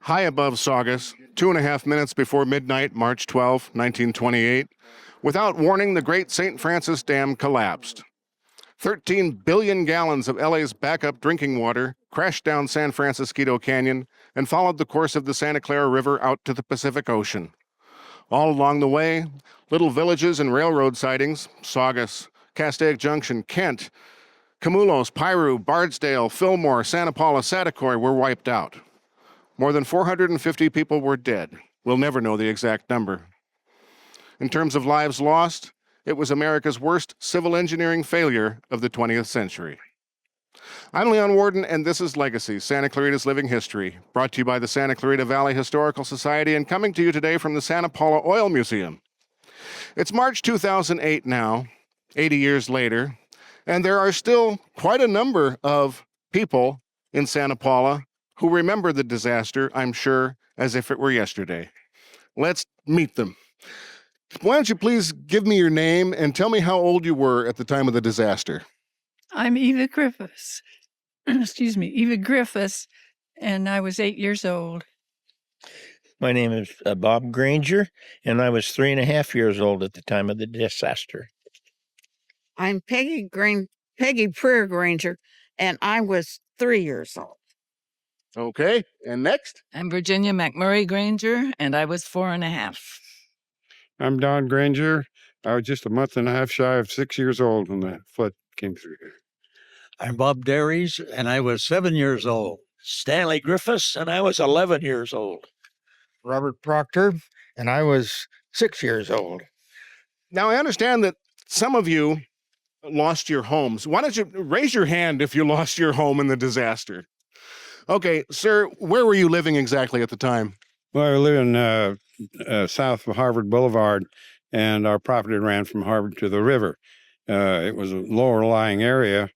High above Saugus, 2.5 minutes before midnight, March 12, 1928, without warning, the Great St. Francis Dam collapsed. 13 billion gallons of LA's backup drinking water crashed down San Francisco Canyon and followed the course of the Santa Clara River out to the Pacific Ocean. All along the way, little villages and railroad sidings, Saugus, Castaic Junction, Kent, Camulos, Piru, Bardsdale, Fillmore, Santa Paula, Saticoy were wiped out. More than 450 people were dead. We'll never know the exact number. In terms of lives lost, it was America's worst civil engineering failure of the 20th century. I'm Leon Warden, and this is Legacy, Santa Clarita's Living History, brought to you by the Santa Clarita Valley Historical Society and coming to you today from the Santa Paula Oil Museum. It's March 2008 now, 80 years later, and there are still quite a number of people in Santa Paula who remember the disaster, I'm sure, as if it were yesterday. Let's meet them. Why don't you please give me your name and tell me how old you were at the time of the disaster? I'm Eva Griffiths. Excuse me, Eva Griffiths, and I was 8 years old. My name is Bob Grainger, and I was 3.5 years old at the time of the disaster. I'm Peggy Grainger, and I was 3 years old. Okay, and next? I'm Virginia MacMurray Grainger, and I was 4.5. I'm Don Grainger. I was just a month and a half shy of 6 years old when the flood came through here. I'm Bob Daries, and I was 7 years old. Stanley Griffiths, and I was 11 years old. Robert Procter, and I was 6 years old. Now, I understand that some of you lost your homes. Why don't you raise your hand if you lost your home in the disaster? Okay, sir, where were you living exactly at the time? Well, I live in south of Harvard Boulevard, and our property ran from Harvard to the river. It was a lower-lying area,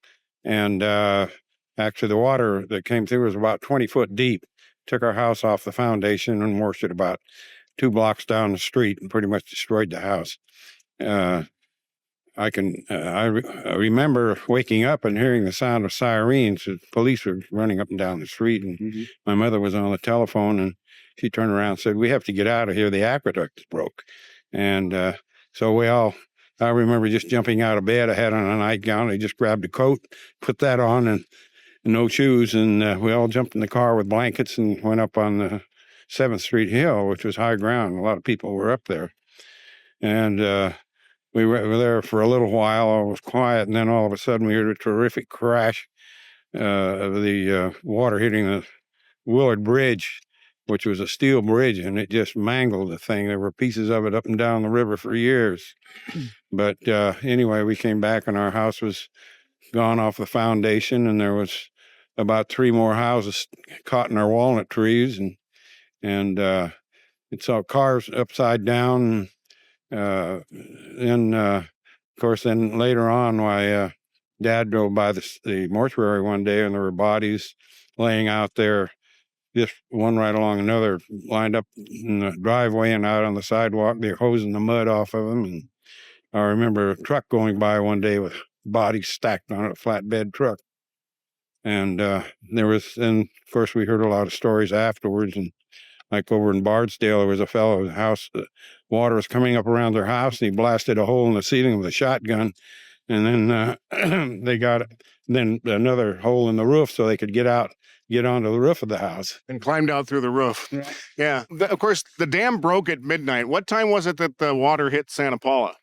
and actually the water that came through was about 20 foot deep. Took our house off the foundation and washed it about 2 blocks down the street and pretty much destroyed the house. I remember waking up and hearing the sound of sirens. The police were running up and down the street, and my mother was on the telephone, and she turned around and said, "We have to get out of here. The aqueduct is broke." And so I remember just jumping out of bed. I had on a nightgown. I just grabbed a coat, put that on, and no shoes, and we all jumped in the car with blankets and went up on the 7th Street Hill, which was high ground. A lot of people were up there. And we were there for a little while. It was quiet, and then all of a sudden we heard a terrific crash of the water hitting the Willard Bridge, which was a steel bridge, and it just mangled the thing. There were pieces of it up and down the river for years. But anyway, we came back, and our house was gone off the foundation, and there was about 3 more houses caught in our walnut trees, and it saw cars upside down. Of course, then later on, my dad drove by the mortuary one day, and there were bodies laying out there, just one right along another, lined up in the driveway and out on the sidewalk. They're hosing the mud off of them. And I remember a truck going by one day with bodies stacked on it, a flatbed truck. And of course, we heard a lot of stories afterwards. And like over in Bardsdale, there was a fellow whose house, the water was coming up around their house, and he blasted a hole in the ceiling with a shotgun. And then they got another hole in the roof so they could get onto the roof of the house. And climbed out through the roof. Yeah. Of course, the dam broke at midnight. What time was it that the water hit Santa Paula?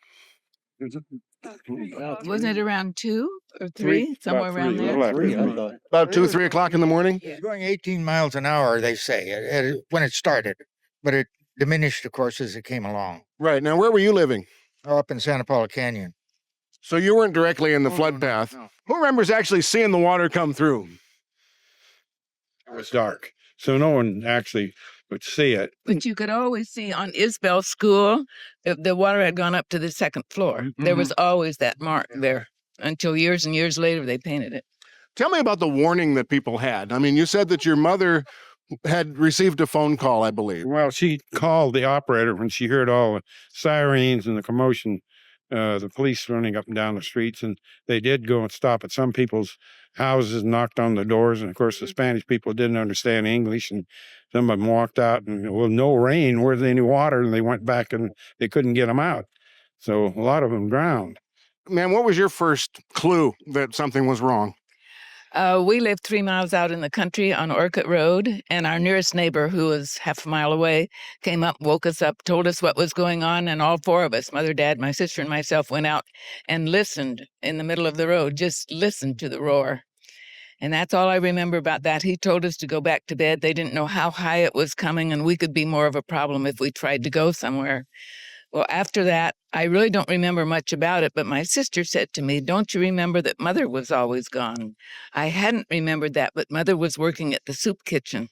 Wasn't it around 2 or 3? Somewhere around there? About 2, 3 o'clock in the morning? It was going 18 miles an hour, they say, when it started. But it diminished, of course, as it came along. Right. Now, where were you living? Up in Santa Paula Canyon. So you weren't directly in the flood path. No. Who remembers actually seeing the water come through? It was dark, so no one actually would see it. But you could always see on Isbell School, the water had gone up to the 2nd floor. There was always that mark there until years and years later they painted it. Tell me about the warning that people had. I mean, you said that your mother had received a phone call, I believe. Well, she called the operator when she heard all the sirens and the commotion, the police running up and down the streets, and they did go and stop at some people's houses, knocked on the doors. And of course, the Spanish people didn't understand English. And some of them walked out and, well, no rain, where's any water? And they went back and they couldn't get them out. So a lot of them drowned. Man, what was your first clue that something was wrong? We lived 3 miles out in the country on Orchid Road, and our nearest neighbor, who was half a mile away, came up, woke us up, told us what was going on, and all four of us, mother, dad, my sister, and myself, went out and listened in the middle of the road, just listened to the roar. And that's all I remember about that. He told us to go back to bed. They didn't know how high it was coming, and we could be more of a problem if we tried to go somewhere. Well, after that, I really don't remember much about it, but my sister said to me, don't you remember that Mother was always gone? I hadn't remembered that, but Mother was working at the soup kitchen,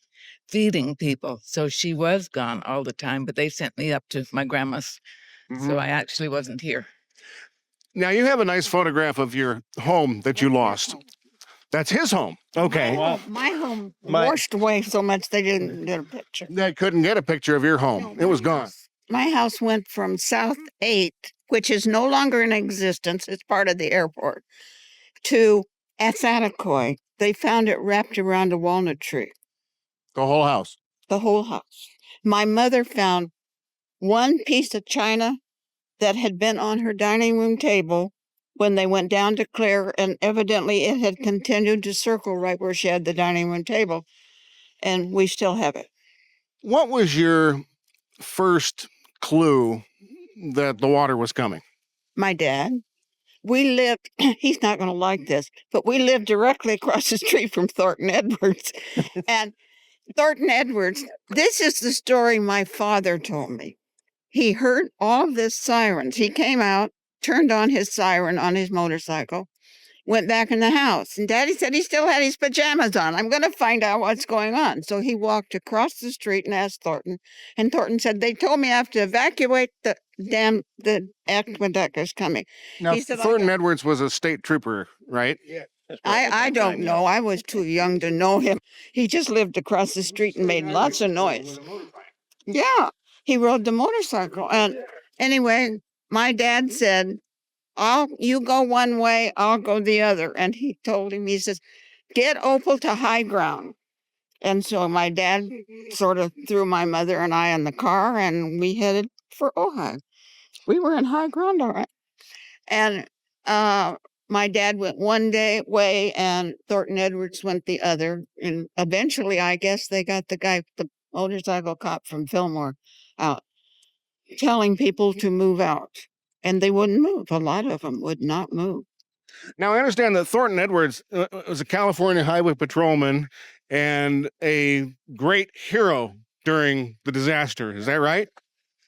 feeding people. So she was gone all the time, but they sent me up to my grandma's. So I actually wasn't here. Now, you have a nice photograph of your home that you lost. That's his home. Okay. My home My- washed away so much they didn't get a picture. They couldn't get a picture of your home. It was gone. My house went from South 8, which is no longer in existence, it's part of the airport, to Athanacoy. They found it wrapped around a walnut tree, The whole house. the whole house. My mother found one piece of china that had been on her dining room table when they went down to clear, and evidently it had continued to circle right where she had the dining room table, and we still have it. What was your first clue that the water was coming? My dad. We lived, he's not going to like this, but we lived directly across the street from Thornton Edwards. And Thornton Edwards, this is the story my father told me. He heard all this sirens. He came out, turned on his siren on his motorcycle, went back in the house. And Daddy said he still had his pajamas on. I'm going to find out what's going on. So he walked across the street and asked Thornton. And Thornton said, they told me I have to evacuate the aqueduct is coming. Now, He said, Thornton Edwards was a state trooper, right? I don't know. I was too young to know him. He just lived across the street and made lots of noise. Yeah, he rode the motorcycle. And anyway, my dad said, you go one way, I'll go the other. And he told him, he says, get Opal to high ground. And so my dad sort of threw my mother and I in the car, and we headed for Ojai. We were in high ground, all right. And my dad went one way and Thornton Edwards went the other. And eventually, I guess they got the motorcycle cop from Fillmore out, telling people to move out. And they wouldn't move. A lot of them would not move. Now, I understand that Thornton Edwards was a California highway patrolman and a great hero during the disaster. Is that right?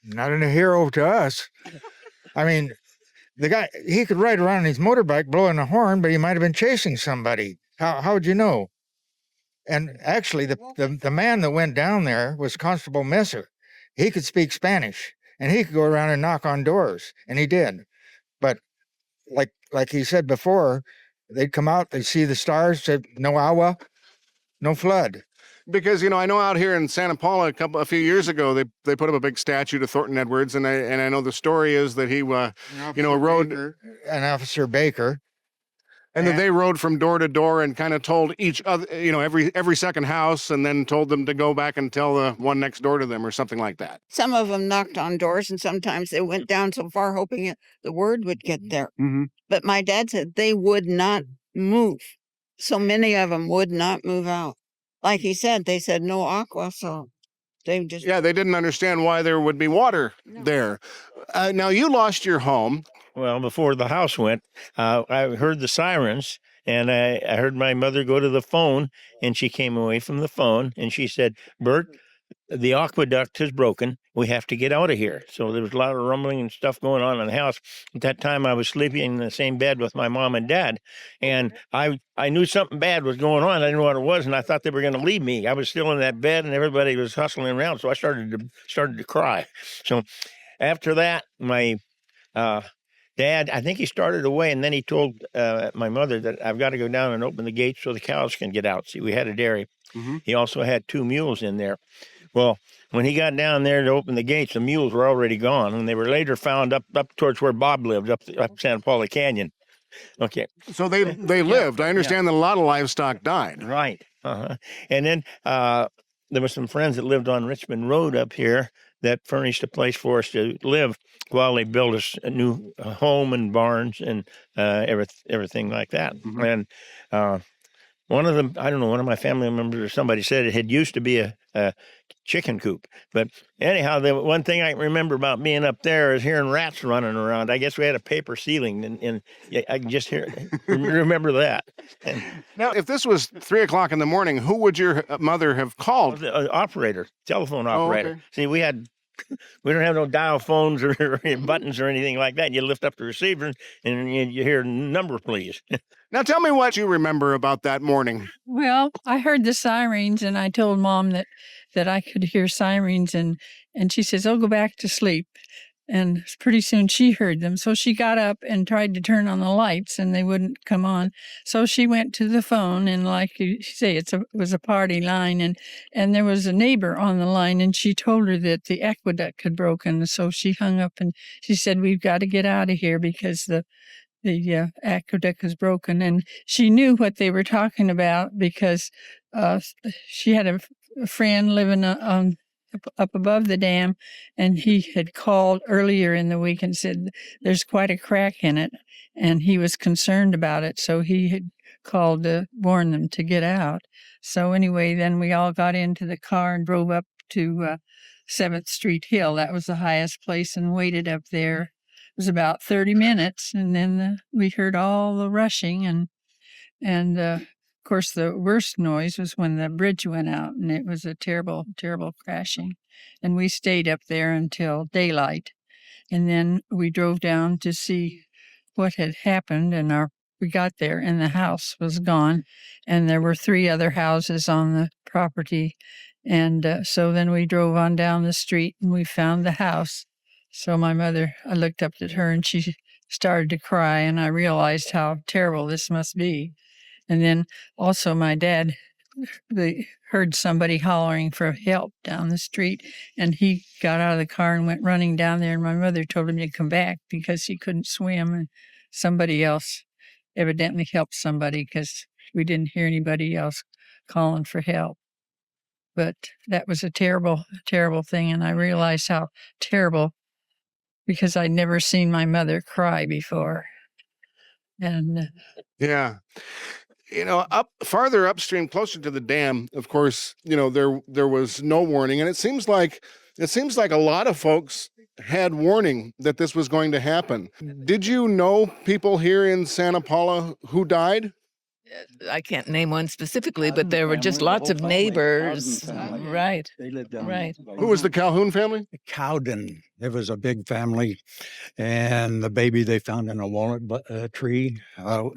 Not a hero to us. I mean, the guy, he could ride around on his motorbike blowing a horn, but he might have been chasing somebody. How would you know? And actually, the man that went down there was Constable Messer. He could speak Spanish, and he could go around and knock on doors, and he did. But like he said before, they'd come out, they'd see the stars, said no agua, no flood. Because, I know out here in Santa Paula a few years ago, they put up a big statue to Thornton Edwards, and I know the story is that he, rode, An Officer Baker. and that they rode from door to door and kind of told each other, every second house, and then told them to go back and tell the one next door to them or something like that. Some of them knocked on doors, and sometimes they went down so far hoping the word would get there. Mm-hmm. But my dad said they would not move. So many of them would not move out. Like he said, they said no aqua, so they just... Yeah, they didn't understand why there would be water there. Now, you lost your home. Well, before the house went, I heard the sirens, and I heard my mother go to the phone, and she came away from the phone, and she said, Bert, the aqueduct is broken. We have to get out of here. So there was a lot of rumbling and stuff going on in the house. At that time, I was sleeping in the same bed with my mom and dad, and I knew something bad was going on. I didn't know what it was, and I thought they were going to leave me. I was still in that bed, and everybody was hustling around, so I started to cry. So after that, my Dad, I think he started away, and then he told my mother that I've got to go down and open the gates so the cows can get out. See, we had a dairy. Mm-hmm. He also had 2 mules in there. Well, when he got down there to open the gates, the mules were already gone, and they were later found up towards where Bob lived, up Santa Paula Canyon. Okay. So they lived. I understand that a lot of livestock died. Right. Uh-huh. And then there were some friends that lived on Richmond Road up here that furnished a place for us to live while they built us a new home and barns and everything like that. Mhm. And one of them, I don't know, one of my family members or somebody said it had used to be a chicken coop. But anyhow, the one thing I can remember about being up there is hearing rats running around. I guess we had a paper ceiling, and I can just remember that. And Now, if this was 3 o'clock in the morning, who would your mother have called? the operator, telephone Oh, operator. okay. See, we don't have no dial phones or buttons or anything like that. You lift up the receiver and you hear number, please. Now, tell me what you remember about that morning. Well, I heard the sirens, and I told Mom that I could hear sirens, and she says, "Oh, go back to sleep." And pretty soon she heard them, so she got up and tried to turn on the lights, and they wouldn't come on. So she went to the phone, and like you say, it was a party line, and there was a neighbor on the line, and she told her that the aqueduct had broken. So she hung up, and she said, "We've got to get out of here because the aqueduct is broken." And she knew what they were talking about because she had a friend living up above the dam, and he had called earlier in the week and said there's quite a crack in it, and he was concerned about it, so he had called to warn them to get out. So anyway, then we all got into the car and drove up to 7th Street Hill. That was the highest place, and waited up there. It was about 30 minutes, and then we heard all the rushing, and of course the worst noise was when the bridge went out, and it was a terrible, terrible crashing. And we stayed up there until daylight, and then we drove down to see what had happened, and we got there, and the house was gone, and there were 3 other houses on the property. And so then we drove on down the street, and we found the house. So my mother, I looked up at her, and she started to cry, and I realized how terrible this must be. And then also my dad, they heard somebody hollering for help down the street, and he got out of the car and went running down there, and my mother told him to come back because he couldn't swim, and somebody else evidently helped somebody because we didn't hear anybody else calling for help. But that was a terrible, terrible thing, and I realized how terrible, because I'd never seen my mother cry before. And Yeah. Farther upstream, closer to the dam, of course, there was no warning, and it seems like a lot of folks had warning that this was going to happen. Did you know people here in Santa Paula who died? I can't name one specifically, but there were just lots of neighbors. Right. They lived down Right. Who was the Calhoun family? Cowden. It was a big family, and the baby they found in a walnut tree out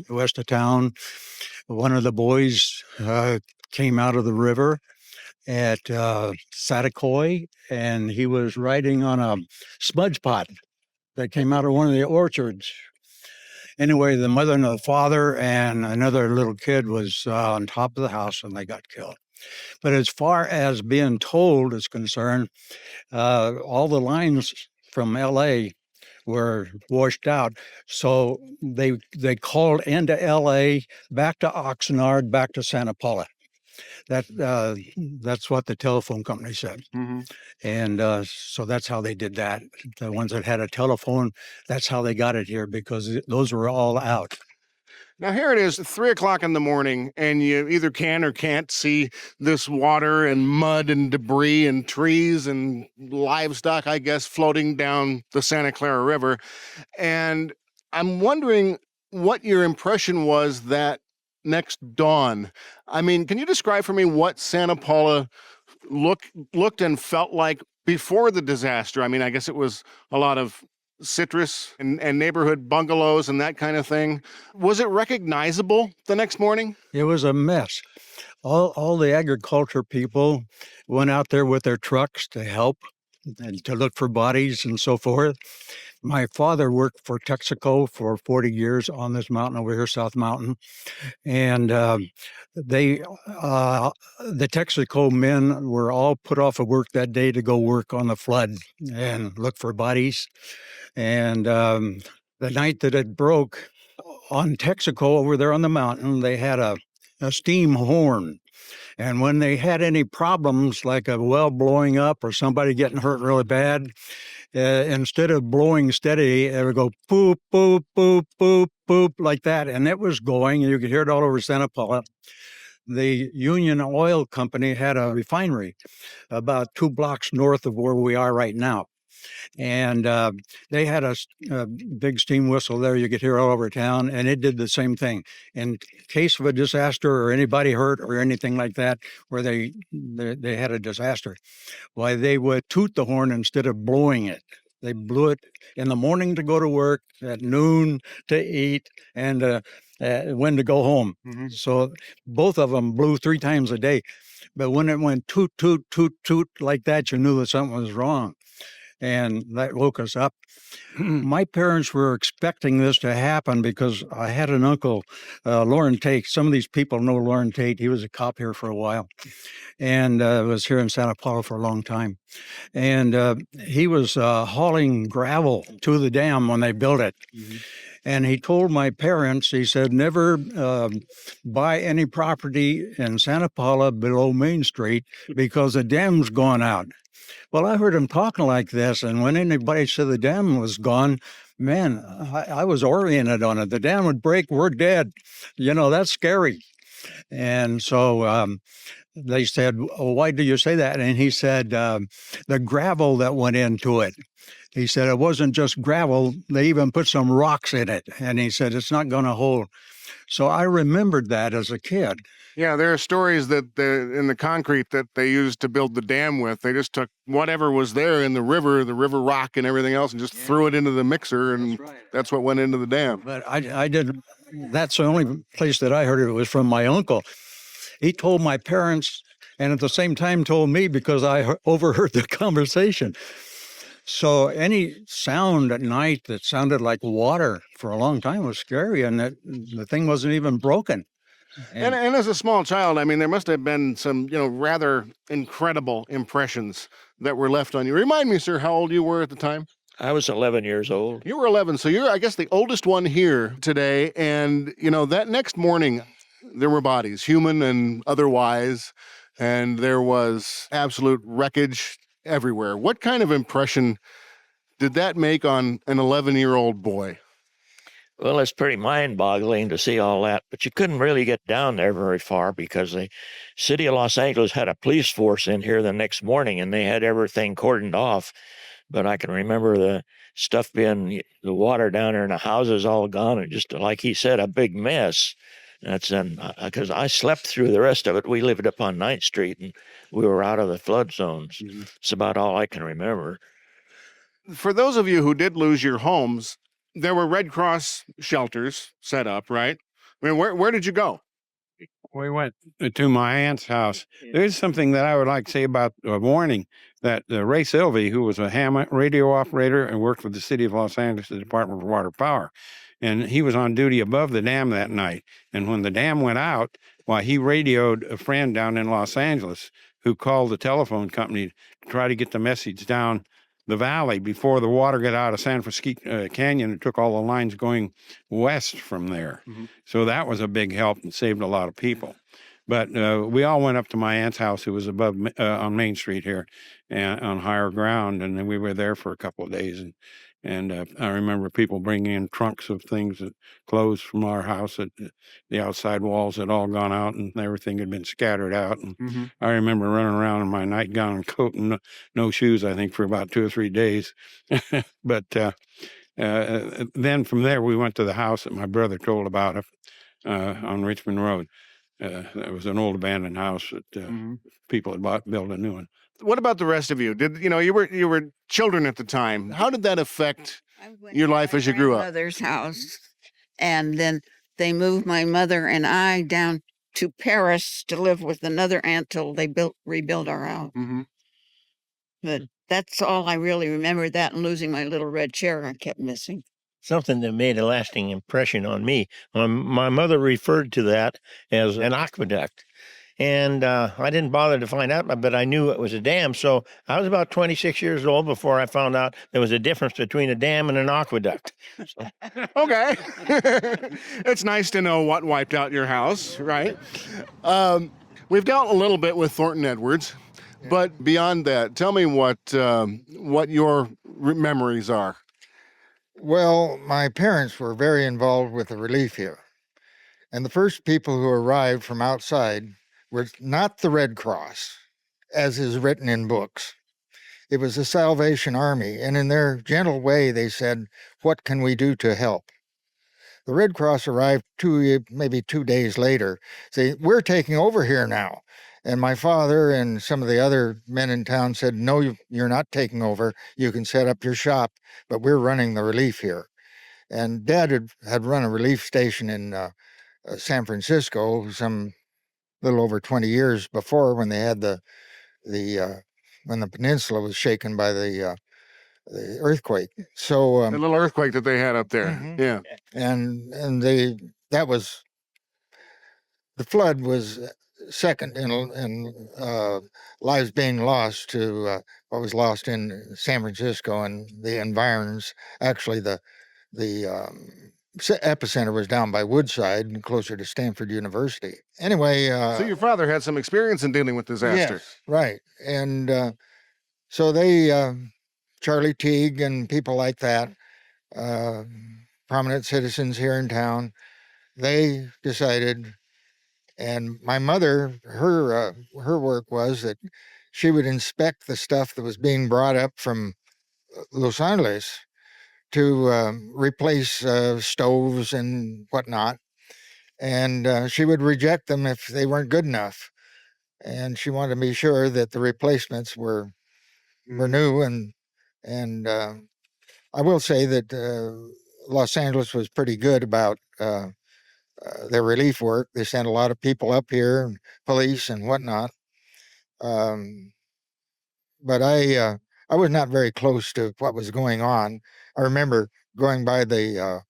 west of town. One of the boys came out of the river at Satacoy, and he was riding on a smudge pot that came out of one of the orchards. Anyway, the mother and the father and another little kid was on top of the house, and they got killed. But as far as being told is concerned, all the lines from L.A. were washed out. So they called into L.A., back to Oxnard, back to Santa Paula. That's what the telephone company said. Mm-hmm. And so that's how they did that. The ones that had a telephone, that's how they got it here, because those were all out. Now, here it is, 3 o'clock in the morning, and you either can or can't see this water and mud and debris and trees and livestock, I guess, floating down the Santa Clara River. And I'm wondering what your impression was that next dawn. I mean, can you describe for me what Santa Paula looked and felt like before the disaster? I mean, I guess it was a lot of citrus and neighborhood bungalows and that kind of thing. Was it recognizable the next morning? It was a mess. All the agriculture people went out there with their trucks to help and to look for bodies and so forth. My father worked for Texaco for 40 years on this mountain over here, South Mountain. And the Texaco men were all put off of work that day to go work on the flood and look for bodies. And the night that it broke on Texaco over there on the mountain, they had a steam horn. And when they had any problems, like a well blowing up or somebody getting hurt really bad, instead of blowing steady, it would go boop, boop, boop, boop, boop, like that. And it was going, you could hear it all over Santa Paula. The Union Oil Company had a refinery about 2 blocks north of where we are right now. And they had a big steam whistle there you could hear all over town, and it did the same thing. In case of a disaster or anybody hurt or anything like that, where they had a disaster, why they would toot the horn instead of blowing it. They blew it in the morning to go to work, at noon to eat, and when to go home. So both of them blew 3 times a day. But when it went toot, toot, toot, toot like that, you knew that something was wrong. And that woke us up. My parents were expecting this to happen because I had an uncle, Lauren Tate. Some of these people know Lauren Tate. He was a cop here for a while and was here in Santa Paula for a long time. And he was hauling gravel to the dam when they built it. And he told my parents, he said, never buy any property in Santa Paula below Main Street because the dam's gone out. Well, I heard him talking like this, and when anybody said the dam was gone, man, I was oriented on it. The dam would break, we're dead. That's scary. And so they said, why do you say that? And he said, the gravel that went into it. He said, it wasn't just gravel. They even put some rocks in it. And he said, it's not going to hold. So I remembered that as a kid. Yeah, there are stories that in the concrete that they used to build the dam with, they just took whatever was there in the river rock and everything else, and just threw it into the mixer, and that's what went into the dam. But I didn't. That's the only place that I heard of it was from my uncle. He told my parents, and at the same time told me because I overheard the conversation. So any sound at night that sounded like water for a long time was scary, and the thing wasn't even broken. And as a small child, I mean, there must have been some, rather incredible impressions that were left on you. Remind me, sir, how old you were at the time? I was 11 years old. You were 11, so you're, I guess, the oldest one here today. And, that next morning, there were bodies, human and otherwise, and there was absolute wreckage everywhere. What kind of impression did that make on an 11-year-old boy? Well, it's pretty mind-boggling to see all that, but you couldn't really get down there very far because the city of Los Angeles had a police force in here the next morning, and they had everything cordoned off. But I can remember the stuff being, the water down there in the houses all gone, and just like he said, a big mess. That's because I slept through the rest of it. We lived up on 9th Street, and we were out of the flood zones. It's about all I can remember. For those of you who did lose your homes, there were Red Cross shelters set up, right? I mean, where did you go? We went to my aunt's house. There's something that I would like to say about a warning that Ray Sylvie, who was a ham radio operator and worked for the city of Los Angeles, the Department of Water Power, and he was on duty above the dam that night. And when the dam went out, he radioed a friend down in Los Angeles who called the telephone company to try to get the message down the valley before the water got out of San Francisco Canyon and took all the lines going west from there. So that was a big help and saved a lot of people. But we all went up to my aunt's house, who was above on Main Street here, and on higher ground, and then we were there for a couple of days. And I remember people bringing in trunks of things, clothes from our house. That the outside walls had all gone out, and everything had been scattered out. And I remember running around in my nightgown and coat and no shoes, I think, for about 2 or 3 days. But then from there, we went to the house that my brother told about on Richmond Road. It was an old abandoned house that people had built a new one. What about the rest of you? Did you were children at the time? How did that affect your life as you grew up? My mother's house, and then they moved my mother and I down to Paris to live with another aunt till they rebuilt our house. But that's all I really remember. That and losing my little red chair I kept missing. Something that made a lasting impression on me. My mother referred to that as an aqueduct. and I didn't bother to find out, but I knew it was a dam. So I was about 26 years old before I found out there was a difference between a dam and an aqueduct. So, Okay. It's nice to know what wiped out your house, right? We've dealt a little bit with Thornton Edwards, but beyond that, tell me what your memories are. Well, my parents were very involved with the relief here. And the first people who arrived from outside were not the Red Cross, as is written in books. It was the Salvation Army. And in their gentle way, they said, "What can we do to help?" The Red Cross arrived maybe 2 days later, saying, "We're taking over here now." And my father and some of the other men in town said, "No, you're not taking over. You can set up your shop, but we're running the relief here." And Dad had run a relief station in San Francisco some little over 20 years before, when they had when the peninsula was shaken by the earthquake. So The little earthquake that they had up there. Mhm. Yeah. and the flood was second in lives being lost to what was lost in San Francisco and the environs. Actually, the epicenter was down by Woodside and closer to Stanford University. Anyway, So your father had some experience in dealing with disaster. yes, right. And so they, Charlie Teague and people like that, uh, prominent citizens here in town, they decided. And my mother, her work was that she would inspect the stuff that was being brought up from Los Angeles to replace stoves and whatnot. And she would reject them if they weren't good enough. And she wanted to be sure that the replacements were new. And I will say that Los Angeles was pretty good about their relief work. They sent a lot of people up here, and police and whatnot. Um, but I was not very close to what was going on. I remember going by the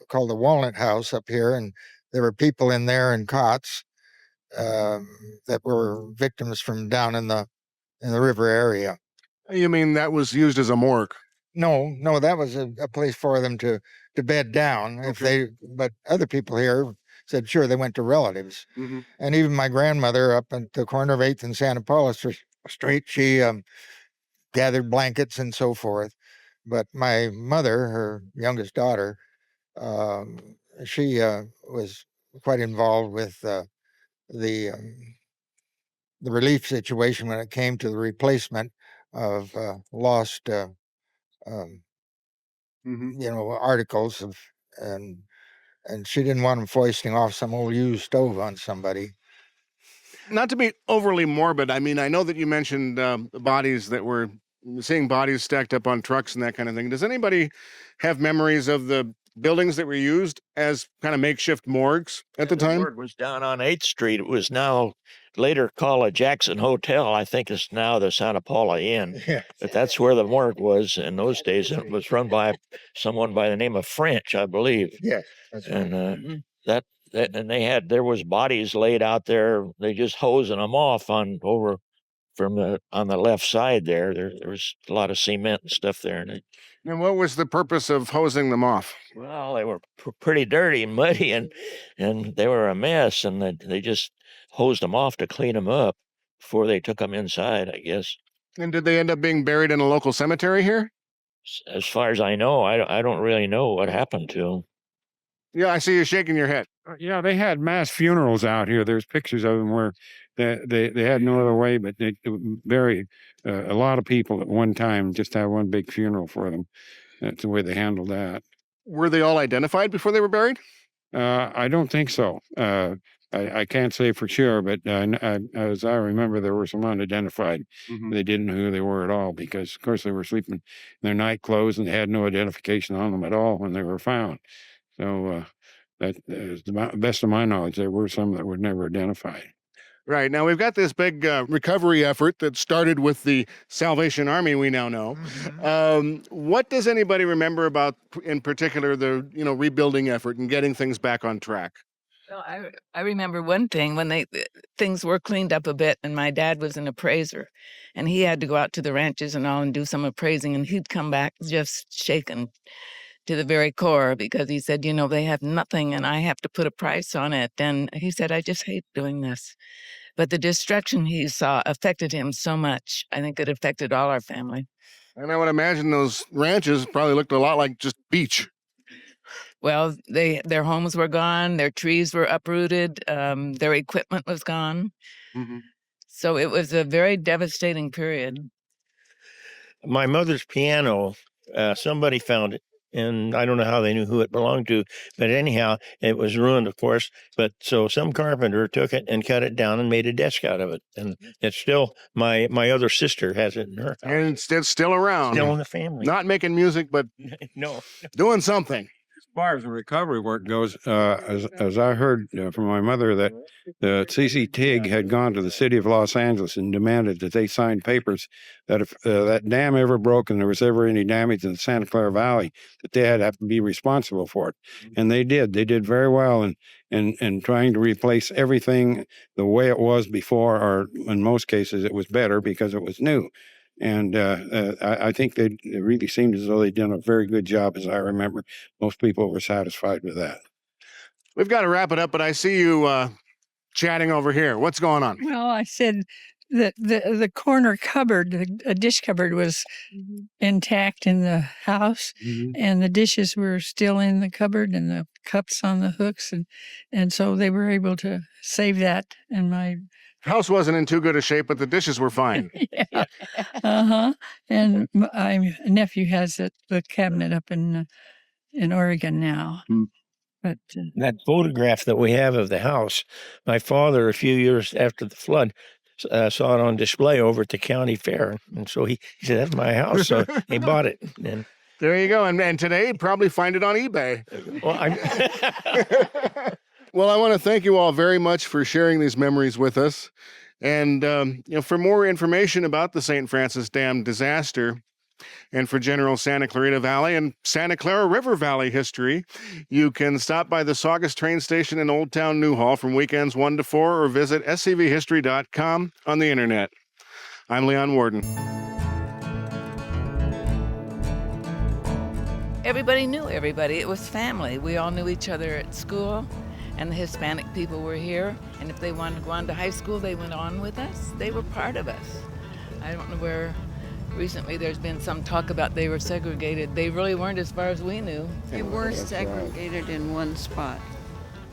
called the Walnut House up here, and there were people in there in cots that were victims from down in the river area. You mean that was used as a morgue? No, that was a place for them to bed down. If Okay. but other people here said sure they went to relatives. Mhm. And even my grandmother up at the corner of 8th and Santa Paula Street, she gathered blankets and so forth. But my mother, her youngest daughter, she was quite involved with the relief situation when it came to the replacement of lost, articles and and she didn't want them foisting off some old used stove on somebody. Not to be overly morbid, I mean, I know that you mentioned the bodies that were seeing bodies stacked up on trucks and that kind of thing. Does anybody have memories of the buildings that were used as kind of makeshift morgues at the time? morgue was down on 8th Street. It was now later called a Jackson Hotel. I think it's now the Santa Paula Inn. Yeah. But that's where the morgue was in those days. It was run by someone by the name of French, I believe. Yes, that's right. And and there was bodies laid out there. They just hosing them off on the left side there. There was a lot of cement and stuff there, And what was the purpose of hosing them off? well, they were pretty dirty and muddy, and they were a mess, and they just hosed them off to clean them up before they took them inside, I guess. And did they end up being buried in a local cemetery here? As far as I know, I don't really know what happened to them. Yeah, I see you shaking your head. Yeah, they had mass funerals out here. There's pictures of them where they had no other way, but they bury a lot of people at one time, just have one big funeral for them. That's the way they handled that. Were they all identified before they were buried? I don't think so. I can't say for sure, but as I remember, there were some unidentified. They didn't know who they were at all because, of course, they were sleeping in their night clothes and they had no identification on them at all when they were found. So that is the best of my knowledge. There were some that were never identified. Right. Now, we've got this big recovery effort that started with the Salvation Army, we now know. What does anybody remember about, in particular, the rebuilding effort and getting things back on track? Well, I remember one thing when things were cleaned up a bit, and my dad was an appraiser, and he had to go out to the ranches and all and do some appraising, and he'd come back just shaken to the very core because he said, they have nothing, and I have to put a price on it. And he said, I just hate doing this. But the destruction he saw affected him so much. I think it affected all our family. And I would imagine those ranches probably looked a lot like just beach. Well, their homes were gone, their trees were uprooted, their equipment was gone. Mm-hmm. So it was a very devastating period. My mother's piano, somebody found it, and I don't know how they knew who it belonged to, but anyhow, it was ruined, of course. But so some carpenter took it and cut it down and made a desk out of it, and it's still my other sister has it in her house. And it's still around. Still in the family. Not making music, but No. doing something. As far as the recovery work goes, as I heard from my mother, that C.C. Tigg had gone to the city of Los Angeles and demanded that they sign papers that if that dam ever broke and there was ever any damage in the Santa Clara Valley, that they had to have to be responsible for it. And they did. They did very well in trying to replace everything the way it was before, or in most cases it was better because it was new. And I think it really seemed as though they'd done a very good job, as I remember. Most people were satisfied with that. We've got to wrap it up, but I see you chatting over here. What's going on? Well, I said that the corner cupboard, a dish cupboard, was intact in the house, and the dishes were still in the cupboard, and the cups on the hooks, and so they were able to save that. And my House wasn't in too good a shape, but the dishes were fine. yeah, And my nephew has the cabinet up in Oregon now. But That photograph that we have of the house, my father, a few years after the flood, saw it on display over at the county fair. And so he said, that's my house. So he bought it. And There you go. And today, you'd probably find it on eBay. well, Well, I want to thank you all very much for sharing these memories with us. And for more information about the St. Francis Dam disaster and for general Santa Clarita Valley and Santa Clara River Valley history, you can stop by the Saugus train station in Old Town Newhall from weekends 1 to 4 or visit scvhistory.com on the internet. I'm Leon Warden. Everybody knew everybody. It was family. We all knew each other at school, and the Hispanic people were here. And if they wanted to go on to high school, they went on with us. They were part of us. I don't know where recently there's been some talk about they were segregated. They really weren't, as far as we knew. They were segregated in one spot.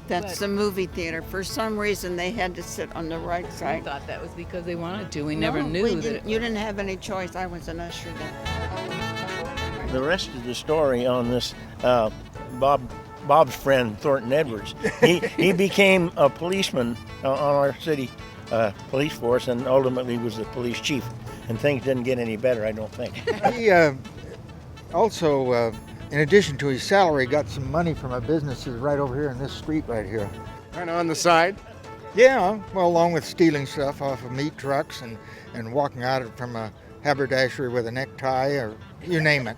That's the movie theater. For some reason, they had to sit on the right I side. thought that was because they wanted to. We never No, knew we that. didn't, you didn't have any choice. I was an usher then. the rest of the story on this, Bob's friend, Thornton Edwards, he became a policeman on our city police force and ultimately was the police chief. And things didn't get any better, I don't think. He also, in addition to his salary, got some money from a business right over here in this street right here. Kind of on the side. Yeah, well, along with stealing stuff off of meat trucks and walking out from a haberdashery with a necktie, or you name it.